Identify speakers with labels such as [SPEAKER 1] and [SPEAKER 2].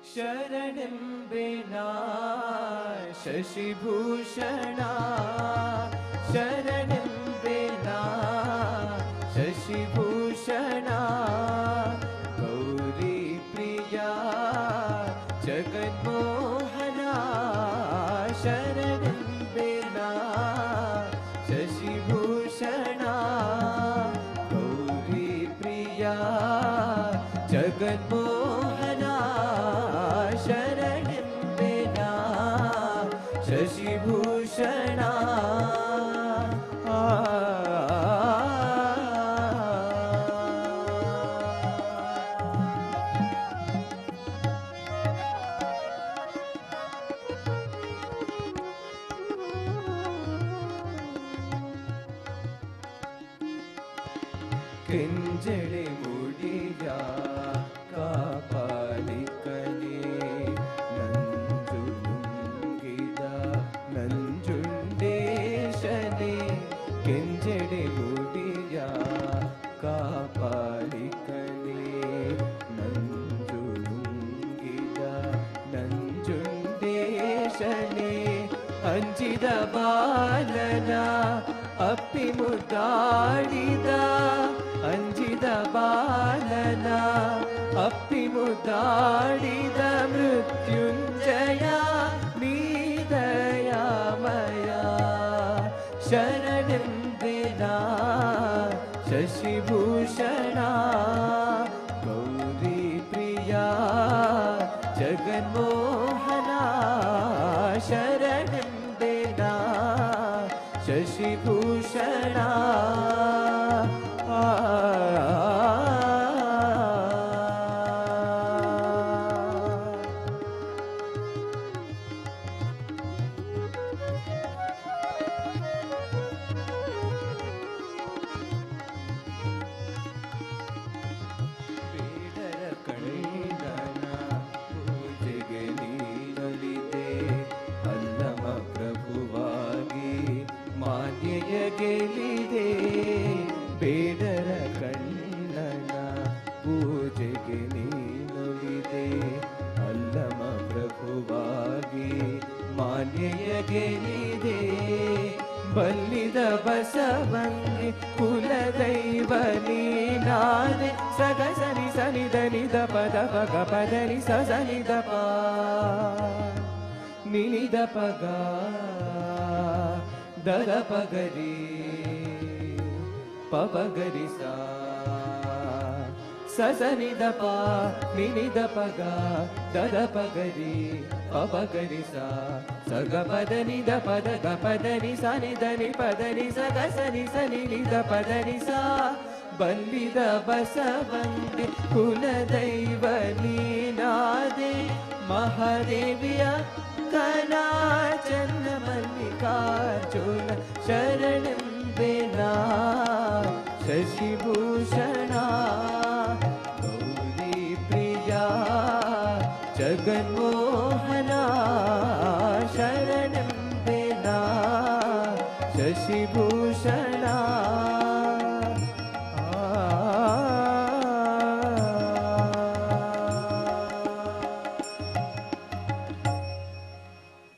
[SPEAKER 1] ಶರಣೆಂಬೆನಾ ಶಶಿಭೂಷಣ ಶರಣೆಂಬೆನಾ ಶಶಿಭೂಷಣ ಗೌರಿ ಪ್ರಿಯ ಜಗನ್ಮೋಹನ ಶರಣೆಂಬೆನಾ ಶಶಿಭೂಷಣ ಗೌರಿ ಪ್ರಿಯ ಜಗನ್ಮೋಹನ ಶರಣೆಂಬೆನಾ ಶಶಿಭೂಷಣ ಕೆಂಜಡೆ ಮುಡಿಯ ಕಾಪಾಲಿಕನೇ ನಂಜುನುಂಗಿದ ನಂಜುಂಡೇಶನೇ ಕೆಂಜಡೆ ಮುಡಿಯ ಕಾಪಾಲಿಕನೇ ನಂಜುನುಂಗಿದ ನಂಜುಂಡೇಶನೇ ಅಂಜಿದ ಬಾಲನ ಅಪ್ಪಿ ಮುದ್ದಾಡಿದ ಅಂಜಿದ ಬಾಲನ ಅಪ್ಪಿ ಮುದ್ದಾಡಿದ ಮೃತ್ಯುಂಜಯ ನೀದಯಾಮಯ ಶರಣೆಂಬೆನಾ ಶಶಿಭೂಷಣ ಗೌರಿ ಪ್ರಿಯ ಜಗನ್ಮೋಹನ ಶರಣೆಂಬೆನಾ ಶಶಿಭೂಷಣ ಬೇಡರ ಕಣ್ಣನ ಪೂಜೆಗೆ ನೀನೊಲಿದೆ ಅಲ್ಲಮ ಪ್ರಭುವಾಗಿ ಮಾನ್ಯಯ ಗೆಲಿದೆ ಬೇಡರ ಕಣ್ಣನ ಪೂಜೆಗೆ ನೀನೊಲಿದೆ ಅಲ್ಲಮ ಪ್ರಭುವಾಗಿ ಮಾನ್ಯಯ ಗೆಲಿದೆ ಬಲ್ಲಿದ ಬಸವಂಗೆ ಕುಲದೈವ ನೀನಾದೆ ಸಗ ಸನಿ ಸನಿದ ನಿದ ಪದ ಪಗ ಪದನಿ ಸನಿದ ಪ ನಿನಿದ ಪಗ ದದ ಪಗರಿ ಪಪಗರಿ ಸನಿದ ಪ ನಿನಿದ ಪಗ ದದ ಪಗರಿ ಪಪಗರಿ ಸಗ ಪದನಿದ ಪದ ಗ ಪದನಿ ಸನಿದನಿ ಪದನಿ ಸಗ ಸನಿ ಸನಿ ನಿದ ಪದನಿ ಸಾ ಬಲ್ಲಿದ ಬಸವಂಗೆ ಕುಲದೈವ ನೀನಾದೆ ಮಹಾದೇವಿಯ ಕನಾ ಚನ್ನ ಮಲ್ಲಿಕಾರ್ಜುನ ಶರಣೆಂಬೆನಾ ಶಶಿಭೂಷಣ ಗೌರಿ ಪ್ರಿಯ ಜಗನ್ಮೋಹನ ಶರಣೆಂಬೆನಾ ಶಶಿಭೂಷಣ